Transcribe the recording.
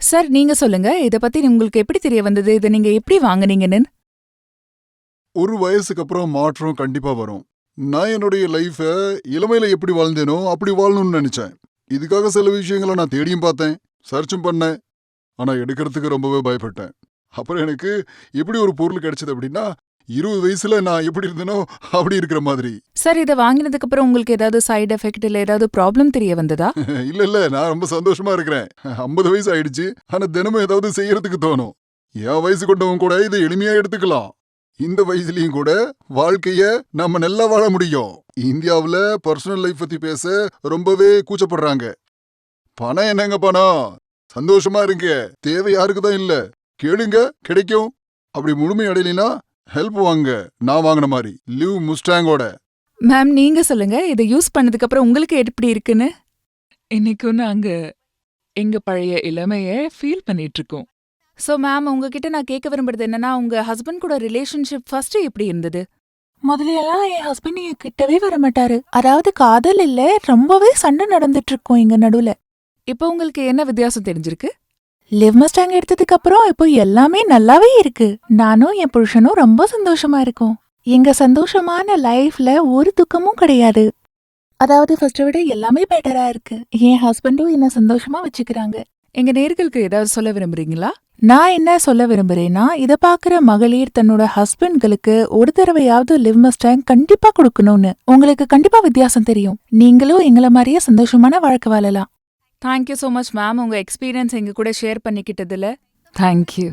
Sir நீங்க சொல்லுங்க, இத பத்தி உங்களுக்கு எப்படி தெரிய வந்தது? இத நீங்க எப்படி வாங்குனீங்கன்னு? ஒரு வயசுக்கு அப்புறம் மாற்றம் கண்டிப்பா வரும். நான் என்னுடைய லைஃப இளமையில எப்படி வாழ்ந்தேனோ, அப்படி வாழணும்னு நெனச்சேன். இதுக்காக சில விஷயங்கள நான் தேடியும் பார்த்தேன், சர்ச்சும் பண்ணேன். ஆனா எடுக்கறதுக்கு ரொம்பவே பயப்பட்டேன். அப்புறம் எனக்கு எப்படி ஒரு பொருள் கிடைச்சது அப்படின்னா, 20 வயசுல நான் எப்படி இருந்தேனோ, அப்படி இருக்கிற மாதிரி. சார் இத வாங்கினதுக்கு அப்புறம் உங்களுக்கு ஏதாவது சைடு எஃபெக்ட் இல்ல ஏதாவது ப்ராப்ளம் தெரிய வந்ததா? இல்ல, நான் ரொம்ப சந்தோஷமா இருக்கிறேன். 50 வயசு ஆயிடுச்சு. ஆனா தினமும் ஏதாவது செய்யறதுக்கு தோணும். என் வயசு கொண்டவங்க கூட இதை எளிமையா எடுத்துக்கலாம். இந்த வயசுலயும் கூட வாழ்க்கைய நம்ம நல்லா வாழ முடியும். இந்தியாவுல பர்சனல் லைஃப் பத்தி பேச ரொம்பவே கூச்சப்படுறாங்க. பணம் என்னங்க பணம்? சந்தோஷமா இருங்க. தேவை யாருக்கு தான் இல்ல. கேளுங்க கிடைக்கும். அப்படி முழுமை அடையலைனா ஹெல்ப் வாங்க. நான் வாங்கின மாதிரி லிவ் முஸ்டாங்கோட. மேம் நீங்க சொல்லுங்க, இத யூஸ் பண்ணதுக்கு அப்புறம் உங்களுக்கு எப்படி இருக்குன்னு? இன்னைக்கும் நாங்க எங்க பழைய இளமைய ஃபீல் பண்ணிட்டு இருக்கோம். சோ மேம் உங்ககிட்ட நான் கேட்க விரும்புறது என்னன்னா, உங்க ஹஸ்பண்ட் கூட ரிலேஷன்ஷிப் ஃபர்ஸ்ட் எப்படி இருந்தது? முதல்ல எல்லாம் என் ஹஸ்பண்ட் என் கிட்டவே வர மாட்டாரு. அதாவது காதல் இல்ல, ரொம்பவே சண்டை நடந்துட்டு இருக்கும் எங்க நடுவுல. இப்போ உங்களுக்கு என்ன வித்தியாசம் தெரிஞ்சிருக்கு? லிவ் மஸ்டாங் எடுத்ததுக்கு அப்புறம் இப்போ எல்லாமே நல்லாவே இருக்கு. நானும் என் புருஷனும் ரொம்ப சந்தோஷமா இருக்கோம். எங்க சந்தோஷமான லைஃப்ல ஒரு துக்கமும் கிடையாது. அதாவது ஃபர்ஸ்ட விட எல்லாமே பெட்டரா இருக்கு. என் ஹஸ்பண்டும் என்ன சந்தோஷமா வச்சுக்கிறாங்க. எங்க நேர்களுக்கு ஏதாவது சொல்ல விரும்புறீங்களா? நான் என்ன சொல்ல விரும்புறேன்னா, இத பாக்குற மகளிர் தன்னோட ஹஸ்பண்ட்களுக்கு ஒரு தடவையாவது லிவ் மஸ்டாங் கண்டிப்பா கொடுக்கணும்னு. உங்களுக்கு கண்டிப்பா வித்தியாசம் தெரியும். நீங்களும் எங்கள மாதிரியே சந்தோஷமான வாழ்க்கை வாழலாம். தேங்க்யூ சோ மச் மேம், உங்க எக்ஸ்பீரியன்ஸ் எங்க கூட ஷேர் பண்ணிக்கிட்டதுல. தேங்க்யூ.